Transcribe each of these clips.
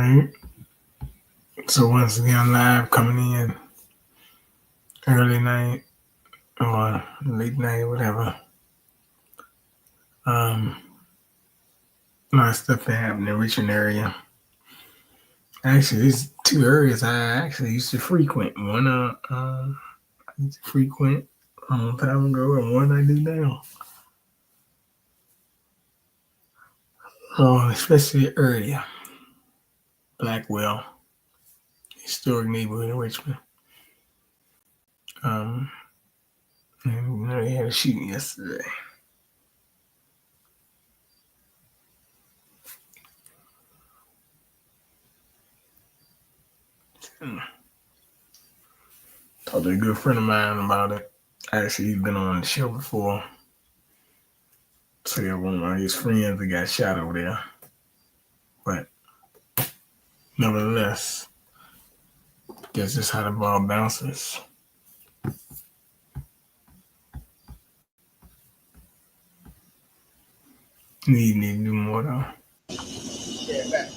right. So once again, live coming in early night or late night, whatever. A lot of stuff that happened in Richmond area. Actually, there's two areas I actually used to frequent. One I used to frequent a long time ago, and one I do now. Especially the area, Blackwell, historic neighborhood in Richmond. And they had a shooting yesterday. Talked to a good friend of mine about it. Actually, he's been on the show before. So yeah, one of his friends that got shot over there. But nevertheless, that's just how the ball bounces. Need to do more though. Yeah, back.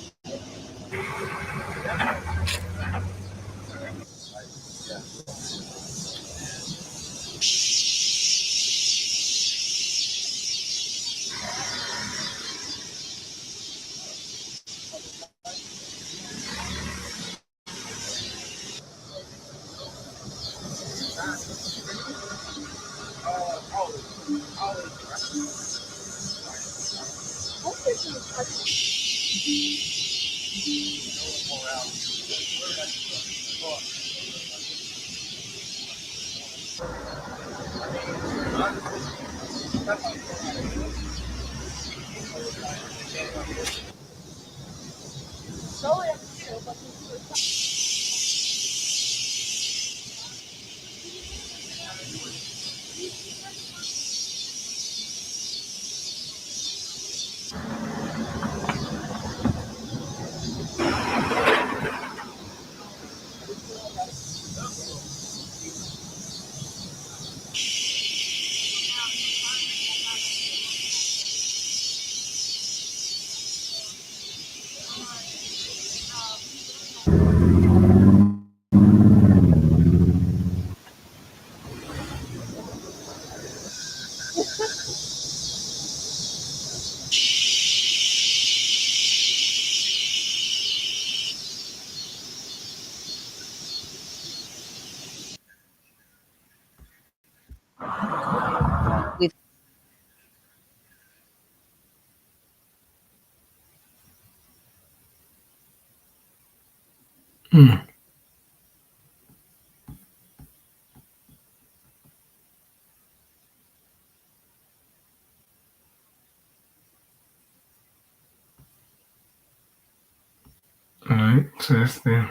Alright, so that's the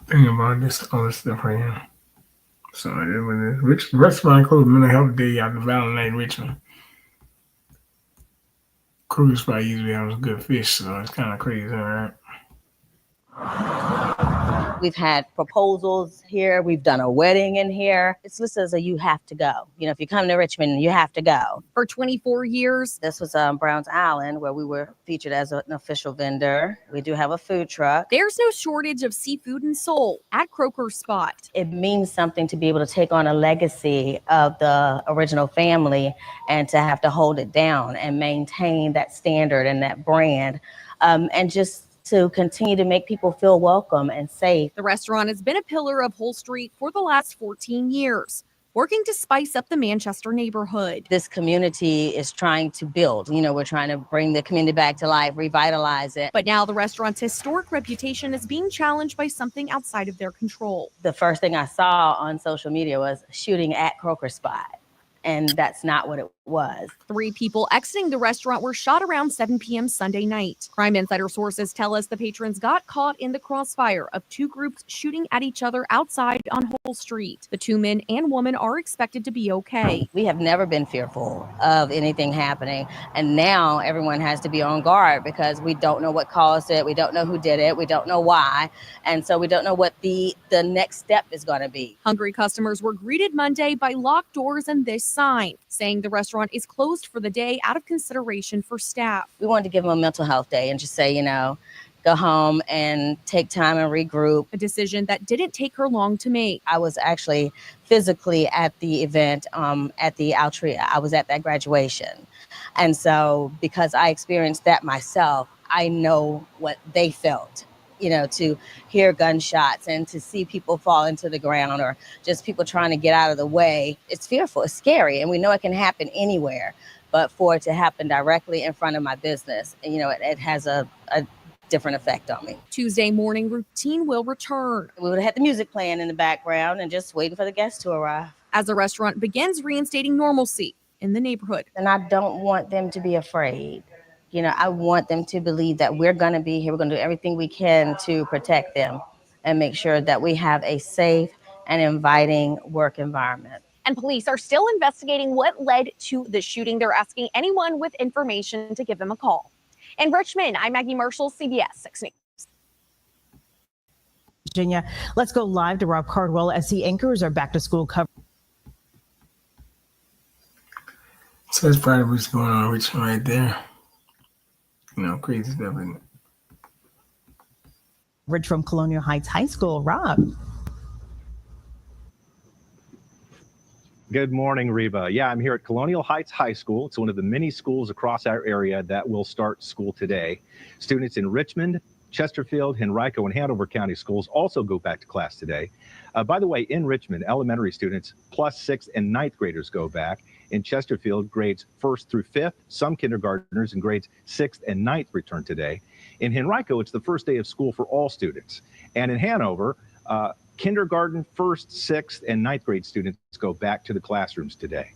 thing about this, all this stuff right here. So it was restaurant closed mental health day out of Valentine, Richmond. Cruise spot usually has good fish, so it's kind of crazy, alright? We've had proposals here. We've done a wedding in here. It's listed as a you have to go. You know, if you come to Richmond, you have to go. For 24 years. This was Browns Island, where we were featured as an official vendor. We do have a food truck. There's no shortage of seafood and soul at Croker's Spot. It means something to be able to take on a legacy of the original family and to have to hold it down and maintain that standard and that brand, and just to continue to make people feel welcome and safe. The restaurant has been a pillar of Hull Street for the last 14 years, working to spice up the Manchester neighborhood. This community is trying to build. You know, we're trying to bring the community back to life, revitalize it. But now the restaurant's historic reputation is being challenged by something outside of their control. The first thing I saw on social media was shooting at Croker's Spot, and that's not what it was. 3 people exiting the restaurant were shot around 7 p.m. Sunday night. Crime Insider sources tell us the patrons got caught in the crossfire of 2 groups shooting at each other outside on Hull Street. The 2 men and woman are expected to be okay. We have never been fearful of anything happening, and now everyone has to be on guard because we don't know what caused it, we don't know who did it, we don't know why, and so we don't know what the next step is going to be. Hungry customers were greeted Monday by locked doors and this sign saying the restaurant restaurant is closed for the day out of consideration for staff. We wanted to give them a mental health day and just say, go home and take time and regroup. A decision that didn't take her long to make. I was actually physically at the event, at the Altria. I was at that graduation. And so because I experienced that myself, I know what they felt, to hear gunshots and to see people fall into the ground or just people trying to get out of the way. It's fearful, it's scary, and we know it can happen anywhere. But for it to happen directly in front of my business, it has a different effect on me. Tuesday morning routine will return. We would have had the music playing in the background and just waiting for the guests to arrive. As the restaurant begins reinstating normalcy in the neighborhood. And I don't want them to be afraid. I want them to believe that we're going to be here. We're going to do everything we can to protect them and make sure that we have a safe and inviting work environment. And police are still investigating what led to the shooting. They're asking anyone with information to give them a call. In Richmond, I'm Maggie Marshall, CBS 6 News. Virginia, let's go live to Rob Cardwell as he anchors our back to school coverage. So that's probably what's going on in Richmond right there. Crazy stuff, isn't it? Rich from Colonial Heights High School. Rob. Good morning, Reba. Yeah, I'm here at Colonial Heights High School. It's one of the many schools across our area that will start school today. Students in Richmond, Chesterfield, Henrico, and Hanover County schools also go back to class today. By the way, in Richmond, elementary students plus 6th and 9th graders go back. In Chesterfield, grades 1st through 5th, some kindergartners in grades 6th and 9th return today. In Henrico, it's the first day of school for all students. And in Hanover, kindergarten, 1st, 6th, and 9th grade students go back to the classrooms today.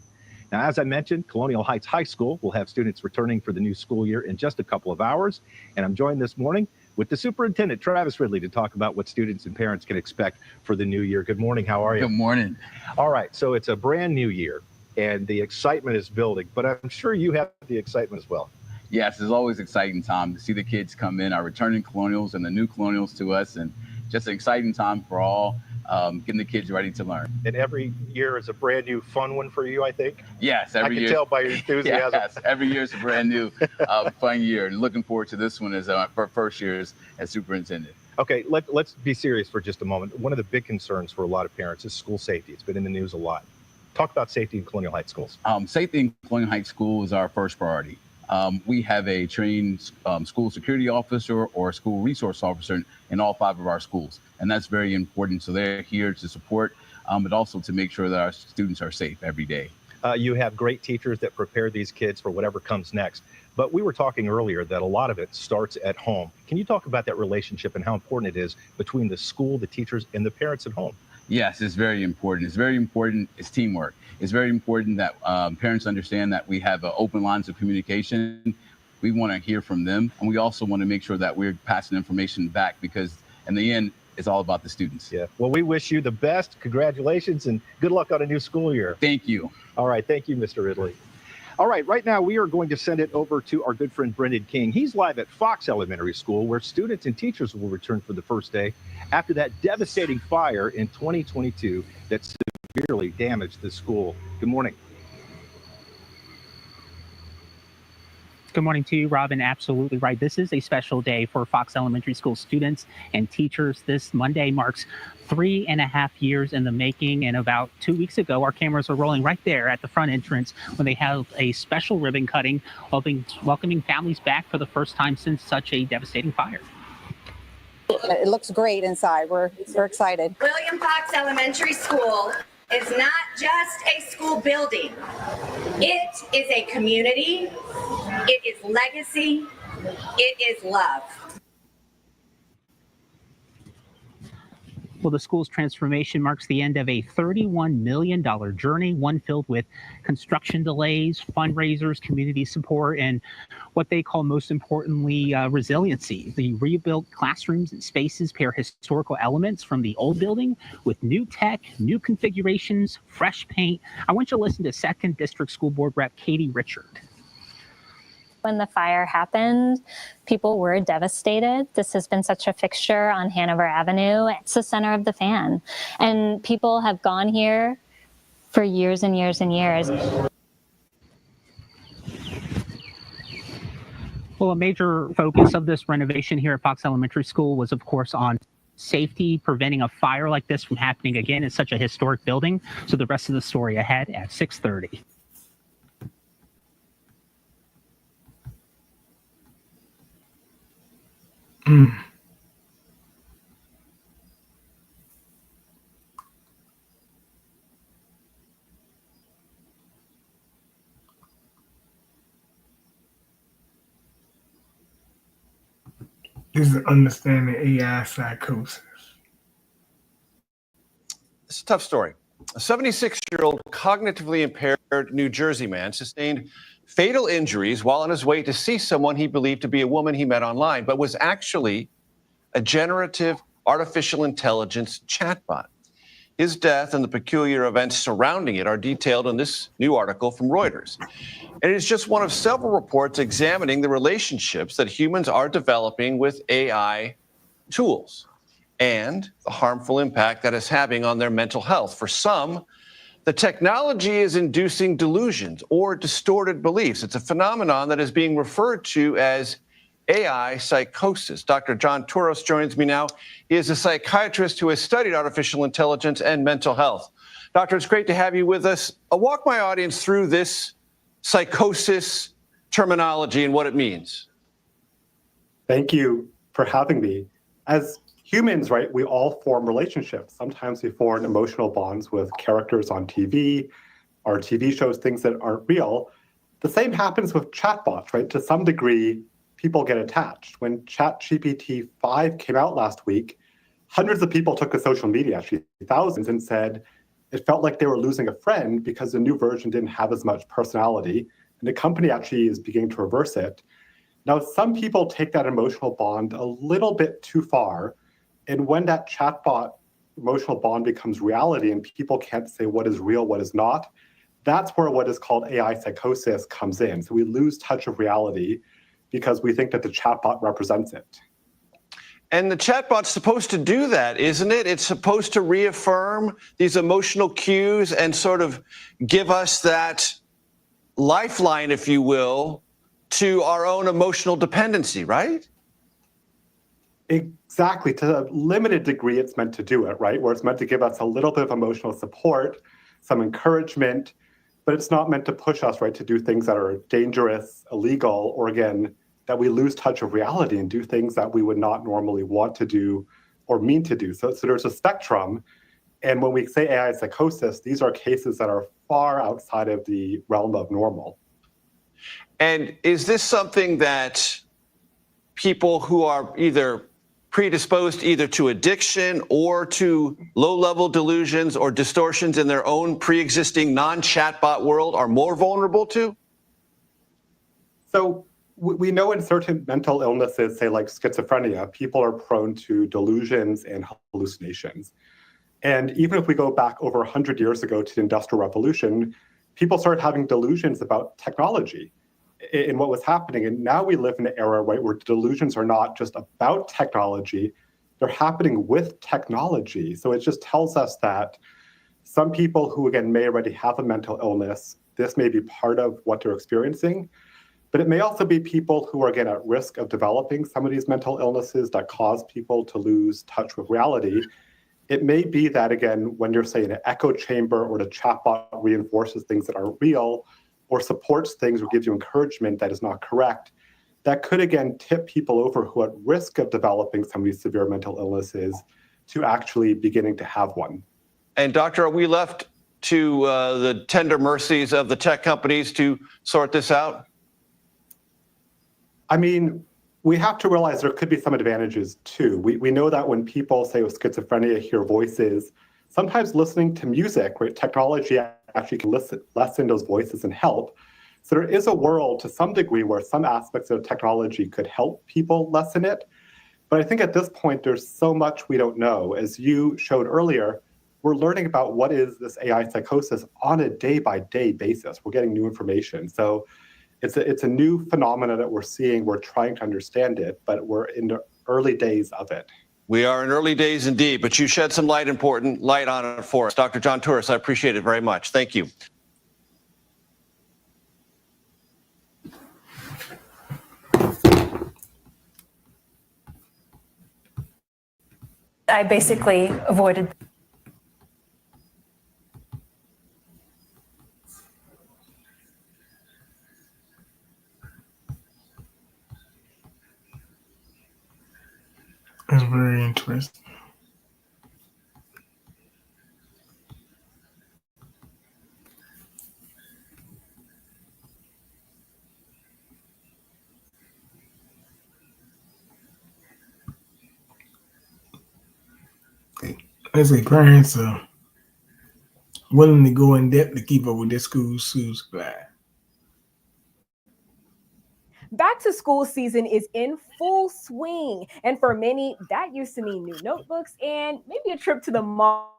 Now, as I mentioned, Colonial Heights High School will have students returning for the new school year in just a couple of hours. And I'm joined this morning with the superintendent, Travis Ridley, to talk about what students and parents can expect for the new year. Good morning. How are you? Good morning. All right. So it's a brand new year and the excitement is building, but I'm sure you have the excitement as well. Yes, it's always an exciting time to see the kids come in, our returning colonials and the new colonials to us, and just an exciting time for all, getting the kids ready to learn. And every year is a brand new fun one for you, I think. Yes, every year. I can tell by your enthusiasm. Yes, every year is a brand new fun year, and looking forward to this one as my first year as superintendent. Okay, let's be serious for just a moment. One of the big concerns for a lot of parents is school safety. It's been in the news a lot. Talk about safety in Colonial Heights schools. Safety in Colonial Heights School is our first priority. We have a trained school security officer or school resource officer in all 5 of our schools, and that's very important. So they're here to support, but also to make sure that our students are safe every day. You have great teachers that prepare these kids for whatever comes next. But we were talking earlier that a lot of it starts at home. Can you talk about that relationship and how important it is between the school, the teachers, and the parents at home? Yes, it's very important. It's very important. It's teamwork. It's very important that parents understand that we have open lines of communication. We want to hear from them. And we also want to make sure that we're passing information back, because in the end, it's all about the students. Yeah. Well, we wish you the best. Congratulations and good luck on a new school year. Thank you. All right. Thank you, Mr. Ridley. All right. Right now, we are going to send it over to our good friend, Brendan King. He's live at Fox Elementary School, where students and teachers will return for the first day after that devastating fire in 2022 that severely damaged the school. Good morning. Good morning to you, Robin. Absolutely right. This is a special day for Fox Elementary School students and teachers. This Monday marks 3.5 years in the making. And about 2 weeks ago, our cameras are rolling right there at the front entrance when they held a special ribbon cutting, welcoming families back for the first time since such a devastating fire. It looks great inside. We're excited. William Fox Elementary School is not just a school building. It is a community. It is legacy. It is love. Well, the school's transformation marks the end of a $31 million journey, one filled with construction delays, fundraisers, community support, and what they call, most importantly, resiliency. The rebuilt classrooms and spaces pair historical elements from the old building with new tech, new configurations, fresh paint. I want you to listen to 2nd District School Board Rep Katie Richard. When the fire happened, people were devastated. This has been such a fixture on Hanover Avenue. It's the center of the fan. And people have gone here for years and years and years. Well, a major focus of this renovation here at Fox Elementary School was, of course, on safety, preventing a fire like this from happening again in such a historic building. So the rest of the story ahead at 6:30. This is understanding AI psychosis. It's a tough story. A 76-year-old cognitively impaired New Jersey man sustained fatal injuries while on his way to see someone he believed to be a woman he met online, but was actually a generative artificial intelligence chatbot. His death and the peculiar events surrounding it are detailed in this new article from Reuters. And it is just one of several reports examining the relationships that humans are developing with AI tools and the harmful impact that is having on their mental health. For some, the technology is inducing delusions or distorted beliefs. It's a phenomenon that is being referred to as AI psychosis. Dr. John Touros joins me now. He is a psychiatrist who has studied artificial intelligence and mental health. Doctor, it's great to have you with us. Walk my audience through this psychosis terminology and what it means. Thank you for having me. As humans, right, we all form relationships. Sometimes we form emotional bonds with characters on TV or TV shows, things that aren't real. The same happens with chatbots, right? To some degree, people get attached. When ChatGPT 5 came out last week, hundreds of people took to social media, actually thousands, and said it felt like they were losing a friend because the new version didn't have as much personality. And the company actually is beginning to reverse it. Now, some people take that emotional bond a little bit too far. And when that chatbot emotional bond becomes reality and people can't say what is real, what is not, that's where what is called AI psychosis comes in. So we lose touch of reality because we think that the chatbot represents it. And the chatbot's supposed to do that, isn't it? It's supposed to reaffirm these emotional cues and sort of give us that lifeline, if you will, to our own emotional dependency, right? Exactly. To a limited degree, it's meant to do it, right? Where it's meant to give us a little bit of emotional support, some encouragement, but it's not meant to push us, right, to do things that are dangerous, illegal, or again, that we lose touch of reality and do things that we would not normally want to do or mean to do. So there's a spectrum. And when we say AI psychosis, these are cases that are far outside of the realm of normal. And is this something that people who are either predisposed either to addiction or to low-level delusions or distortions in their own pre-existing non-chatbot world are more vulnerable to? So we know in certain mental illnesses, say like schizophrenia, people are prone to delusions and hallucinations. And even if we go back over 100 years ago to the Industrial Revolution, people started having delusions about technology and what was happening. And now we live in an era, right, where delusions are not just about technology, they're happening with technology. So it just tells us that some people who, again, may already have a mental illness, this may be part of what they're experiencing. But it may also be people who are, again, at risk of developing some of these mental illnesses that cause people to lose touch with reality. It may be that, again, when you're saying an echo chamber or the chatbot reinforces things that are real or supports things or gives you encouragement that is not correct, that could, again, tip people over who are at risk of developing some of these severe mental illnesses to actually beginning to have one. And doctor, are we left to the tender mercies of the tech companies to sort this out? I mean, we have to realize there could be some advantages too. We know that when people, say with schizophrenia, hear voices, sometimes listening to music, right, technology actually can lessen those voices and help. So there is a world to some degree where some aspects of technology could help people lessen it. But I think at this point, there's so much we don't know. As you showed earlier, we're learning about what is this AI psychosis on a day-by-day basis. We're getting new information. So it's a new phenomenon that we're seeing. We're trying to understand it, but we're in the early days of it. We are in early days indeed, but you shed some important light on it for us. Dr. John Touros, I appreciate it very much. Thank you. I basically avoided. That's very interesting. As a parents are willing to go in debt to keep up with their school supply. Back to school season is in full swing. And for many, that used to mean new notebooks and maybe a trip to the mall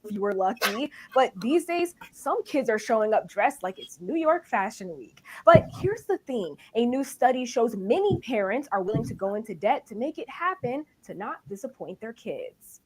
if you were lucky. But these days, some kids are showing up dressed like it's New York Fashion Week. But here's the thing. A new study shows many parents are willing to go into debt to make it happen to not disappoint their kids.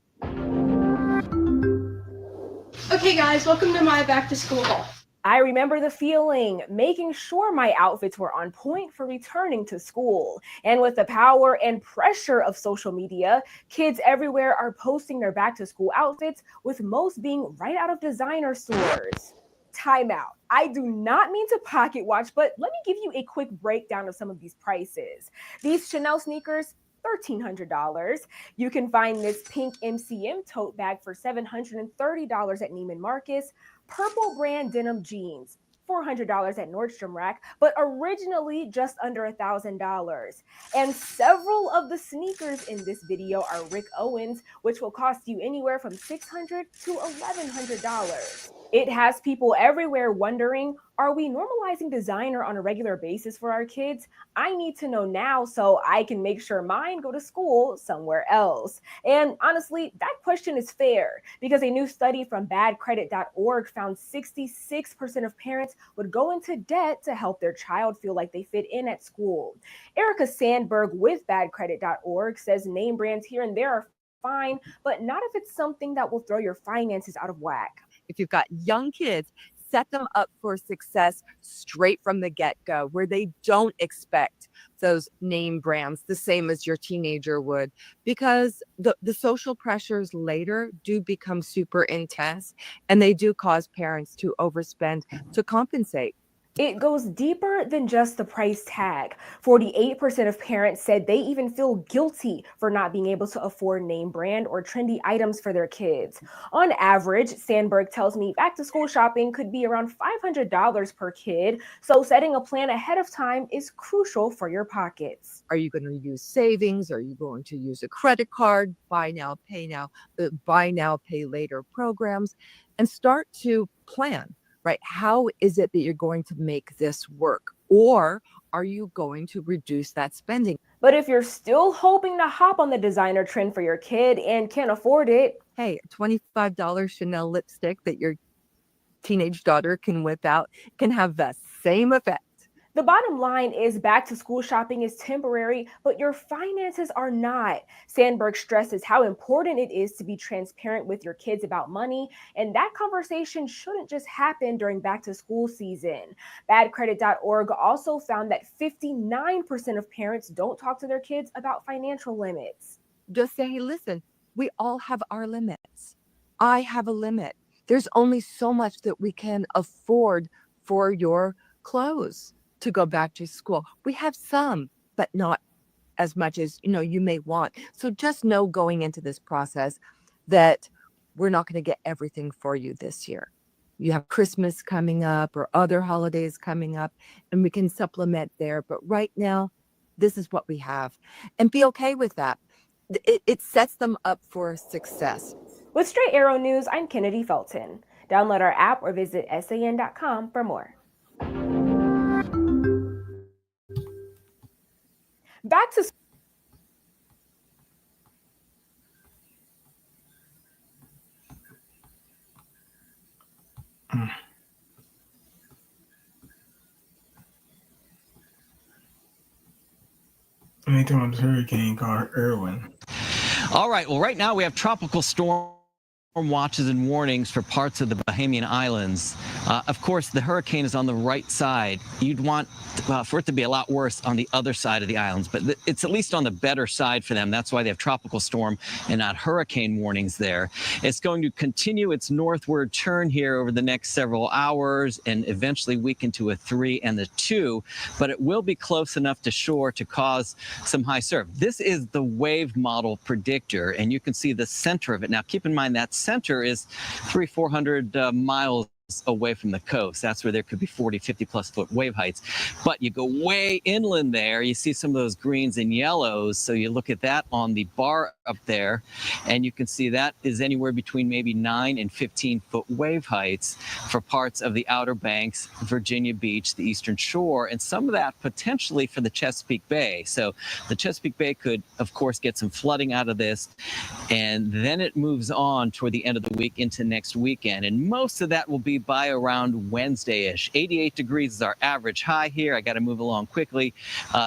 Okay guys, welcome to my back to school haul. I remember the feeling, making sure my outfits were on point for returning to school. And with the power and pressure of social media, kids everywhere are posting their back to school outfits, with most being right out of designer stores. Time out. I do not mean to pocket watch, but let me give you a quick breakdown of some of these prices. These Chanel sneakers, $1,300. You can find this pink MCM tote bag for $730 at Neiman Marcus. Purple brand denim jeans, $400 at Nordstrom Rack, but originally just under $1,000. And several of the sneakers in this video are Rick Owens, which will cost you anywhere from $600 to $1,100. It has people everywhere wondering, are we normalizing designer on a regular basis for our kids? I need to know now so I can make sure mine go to school somewhere else. And honestly, that question is fair because a new study from badcredit.org found 66% of parents would go into debt to help their child feel like they fit in at school. Erica Sandberg with badcredit.org says name brands here and there are fine, but not if it's something that will throw your finances out of whack. If you've got young kids, set them up for success straight from the get-go, where they don't expect those name brands the same as your teenager would, because the social pressures later do become super intense and they do cause parents to overspend to compensate. It goes deeper than just the price tag. 48% of parents said they even feel guilty for not being able to afford name brand or trendy items for their kids. On average, Sandberg tells me back to school shopping could be around $500 per kid. So setting a plan ahead of time is crucial for your pockets. Are you going to use savings? Are you going to use a credit card? Buy now, pay later programs, and start to plan. Right? How is it that you're going to make this work? Or are you going to reduce that spending? But if you're still hoping to hop on the designer trend for your kid and can't afford it, hey, a $25 Chanel lipstick that your teenage daughter can whip out can have the same effect. The bottom line is back to school shopping is temporary, but your finances are not. Sandberg stresses how important it is to be transparent with your kids about money, and that conversation shouldn't just happen during back to school season. Badcredit.org also found that 59% of parents don't talk to their kids about financial limits. Just say, hey, listen, we all have our limits. I have a limit. There's only so much that we can afford for your clothes to go back to school. We have some, but not as much as you may want. So just know going into this process that we're not going to get everything for you this year. You have Christmas coming up or other holidays coming up, and we can supplement there. But right now, this is what we have. And be okay with that. It sets them up for success. With Straight Arrow News, I'm Kennedy Felton. Download our app or visit san.com for more. Back to Anytime on this hurricane called Irwin. All right. Well, right now we have tropical storm watches and warnings for parts of the Bahamian Islands. Of course, the hurricane is on the right side. You'd want for it to be a lot worse on the other side of the islands, but it's at least on the better side for them. That's why they have tropical storm and not hurricane warnings there. It's going to continue its northward turn here over the next several hours and eventually weaken to a 3 and a 2, but it will be close enough to shore to cause some high surf. This is the wave model predictor, and you can see the center of it. Now, keep in mind that center is 300-400 miles away from the coast. That's where there could be 40, 50 plus foot wave heights. But you go way inland there, you see some of those greens and yellows. So you look at that on the bar up there, and you can see that is anywhere between maybe 9 and 15 foot wave heights for parts of the Outer Banks, Virginia Beach, the Eastern Shore, and some of that potentially for the Chesapeake Bay. So the Chesapeake Bay could, of course, get some flooding out of this, and then it moves on toward the end of the week into next weekend. And most of that will be by around Wednesday-ish. 88 degrees is our average high here. I got to move along quickly.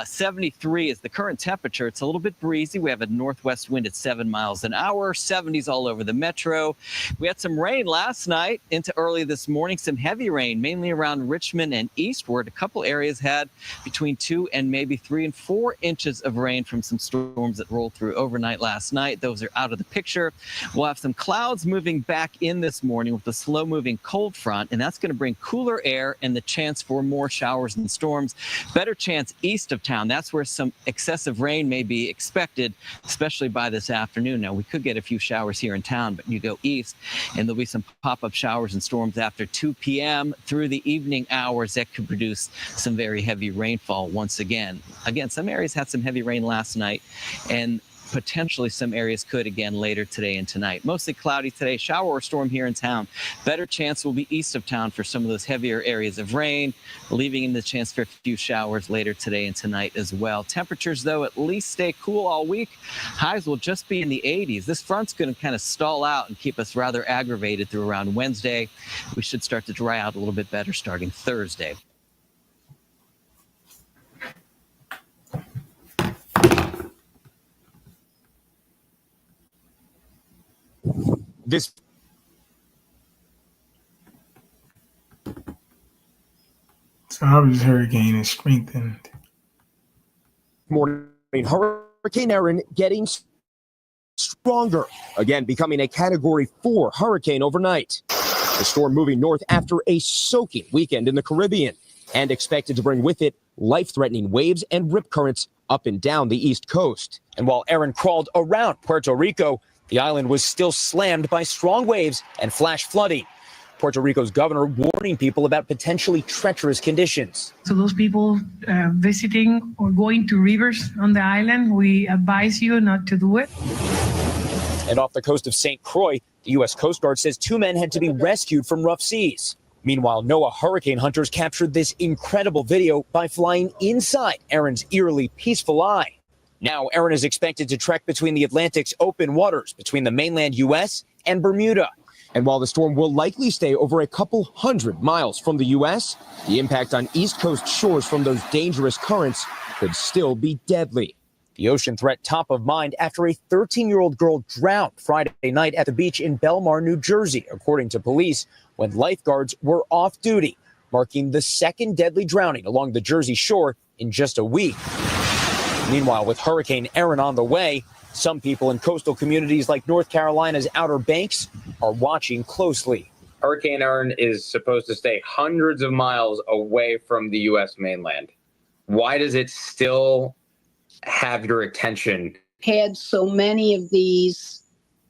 73 is the current temperature. It's a little bit breezy. We have a northwest wind at 7 miles an hour. 70s all over the metro. We had some rain last night into early this morning. Some heavy rain, mainly around Richmond and eastward. A couple areas had between 2 and maybe 3 and 4 inches of rain from some storms that rolled through overnight last night. Those are out of the picture. We'll have some clouds moving back in this morning with a slow-moving cold front, and that's going to bring cooler air and the chance for more showers and storms. Better chance east of town. That's where some excessive rain may be expected, especially by this afternoon. Now, we could get a few showers here in town, but you go east, and there'll be some pop-up showers and storms after 2 p.m. through the evening hours that could produce some very heavy rainfall once again. Again, some areas had some heavy rain last night, and potentially some areas could again later today and tonight. Mostly cloudy today, shower or storm here in town. Better chance will be east of town for some of those heavier areas of rain, leaving in the chance for a few showers later today and tonight as well. Temperatures, though, at least stay cool all week. Highs will just be in the 80s. This front's going to kind of stall out and keep us rather aggravated through around Wednesday. We should start to dry out a little bit better starting Thursday. This So how this hurricane is strengthened. morning, Hurricane Erin getting stronger, again becoming a Category 4 hurricane overnight. The storm moving north after a soaking weekend in the Caribbean and expected to bring with it life-threatening waves and rip currents up and down the East Coast. And while Erin crawled around Puerto Rico, the island was still slammed by strong waves and flash flooding. Puerto Rico's governor warning people about potentially treacherous conditions. So those people visiting or going to rivers on the island, we advise you not to do it. And off the coast of St. Croix, the U.S. Coast Guard says 2 men had to be rescued from rough seas. Meanwhile, NOAA hurricane hunters captured this incredible video by flying inside Erin's eerily peaceful eye. Now, Erin is expected to trek between the Atlantic's open waters between the mainland U.S. and Bermuda. And while the storm will likely stay over a couple hundred miles from the U.S., the impact on East Coast shores from those dangerous currents could still be deadly. The ocean threat top of mind after a 13-year-old girl drowned Friday night at the beach in Belmar, New Jersey, according to police, when lifeguards were off duty, marking the second deadly drowning along the Jersey shore in just a week. Meanwhile, with Hurricane Erin on the way, some people in coastal communities like North Carolina's Outer Banks are watching closely. Hurricane Erin is supposed to stay hundreds of miles away from the U.S. mainland. Why does it still have your attention? Had so many of these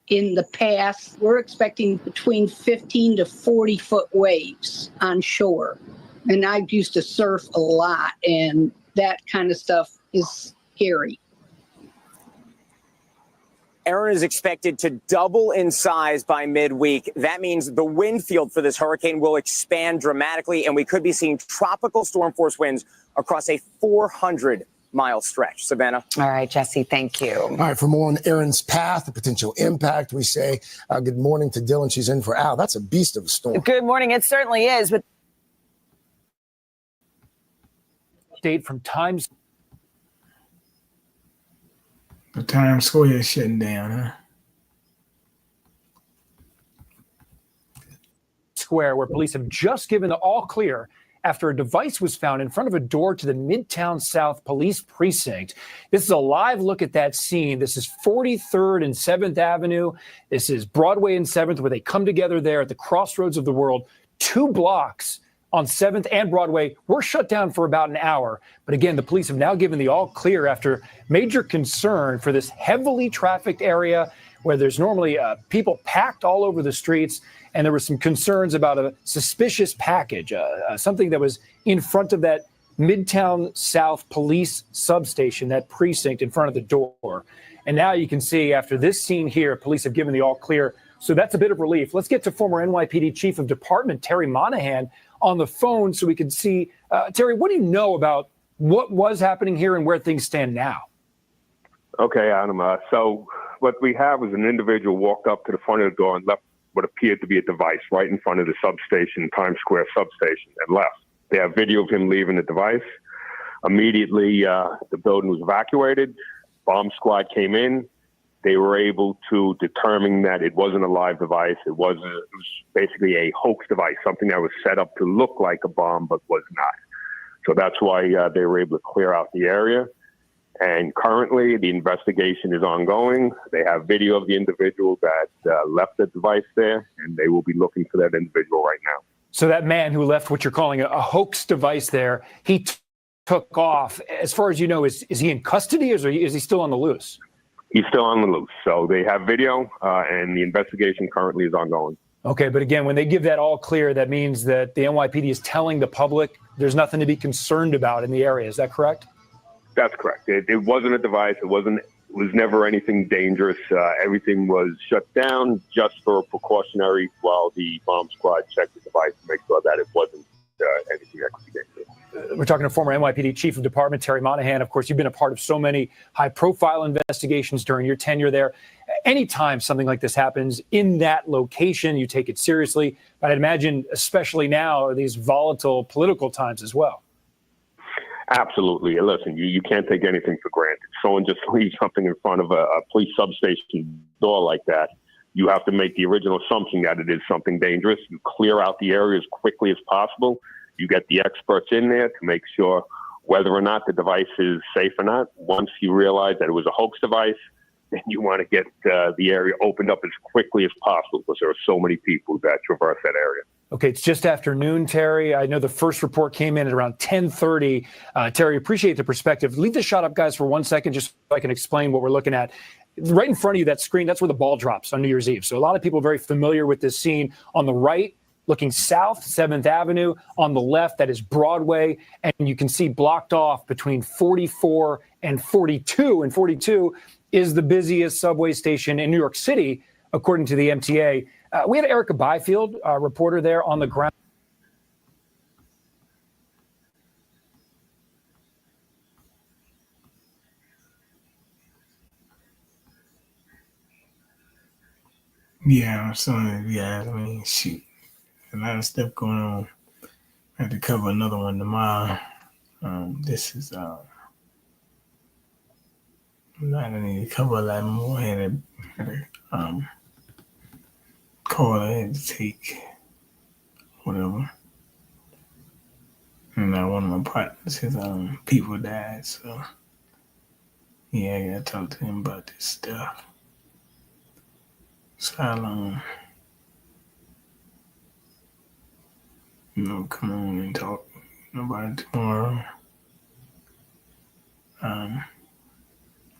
in the past. We're expecting between 15 to 40 foot waves on shore. And I used to surf a lot, and that kind of stuff is scary. Erin is expected to double in size by midweek. That means the wind field for this hurricane will expand dramatically, and we could be seeing tropical storm force winds across a 400-mile stretch. Savannah? All right, Jesse, thank you. All right, for more on Erin's path, the potential impact, we say good morning to Dylan. She's in for Al. That's a beast of a storm. Good morning. It certainly is. But date from Times. The Times Square is shutting down, huh? Square, where police have just given the all clear after a device was found in front of a door to the Midtown South Police Precinct. This is a live look at that scene. This is 43rd and 7th Avenue. This is Broadway and 7th, where they come together there at the crossroads of the world. 2 blocks on 7th and Broadway were shut down for about an hour. But again, the police have now given the all clear after major concern for this heavily trafficked area where there's normally people packed all over the streets. And there were some concerns about a suspicious package, something that was in front of that Midtown South police substation, that precinct in front of the door. And now you can see after this scene here, police have given the all clear. So that's a bit of relief. Let's get to former NYPD Chief of Department Terry Monahan on the phone so we can see. Terry, what do you know about what was happening here and where things stand now? Okay, Adam. So what we have is an individual walked up to the front of the door and left what appeared to be a device right in front of the substation, Times Square substation, and left. They have video of him leaving the device. Immediately, the building was evacuated. Bomb squad came in. They were able to determine that it wasn't a live device. It was basically a hoax device, something that was set up to look like a bomb but was not. So that's why they were able to clear out the area. And currently, the investigation is ongoing. They have video of the individual that left the device there, and they will be looking for that individual right now. So that man who left what you're calling a hoax device there, he took off. As far as you know, is he in custody or is he still on the loose? He's still on the loose. So they have video, and the investigation currently is ongoing. Okay, but again, when they give that all clear, that means that the NYPD is telling the public there's nothing to be concerned about in the area. Is that correct? That's correct. It wasn't a device. It was never anything dangerous. Everything was shut down just for precautionary while the bomb squad checked the device to make sure that it wasn't anything that could be dangerous. We're talking to former NYPD Chief of Department Terry Monahan. Of course, you've been a part of so many high-profile investigations during your tenure there. Anytime something like this happens in that location, you take it seriously. But I'd imagine, especially now, these volatile political times as well. Absolutely. Listen, you can't take anything for granted. Someone just leaves something in front of a police substation door like that. You have to make the original assumption that it is something dangerous. You clear out the area as quickly as possible. You get the experts in there to make sure whether or not the device is safe or not. Once you realize that it was a hoax device, then you want to get the area opened up as quickly as possible because there are so many people that traverse that area. Okay, it's just after noon, Terry. I know the first report came in at around 10:30. Terry, appreciate the perspective. Leave the shot up, guys, for 1 second, just so I can explain what we're looking at. Right in front of you, that screen, that's where the ball drops on New Year's Eve. So a lot of people are very familiar with this scene. On the right, looking south, 7th Avenue. On the left, that is Broadway. And you can see blocked off between 44 and 42. And 42 is the busiest subway station in New York City, according to the MTA. We had Erica Byfield, a reporter there on the ground. Yeah, I mean, shoot. A lot of stuff going on. I have to cover another one tomorrow. This is, I need to cover a lot more. I had a call I had to take, whatever. And one of my partners, his people died, so yeah, I gotta talk to him about this stuff. So I'll come on and talk about it tomorrow.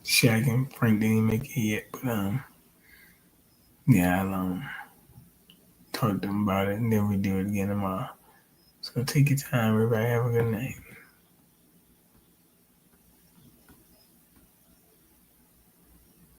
Chak and Frank didn't make it yet, but yeah, I'll talk to them about it, and then we do it again tomorrow. So take your time, everybody. Have a good night.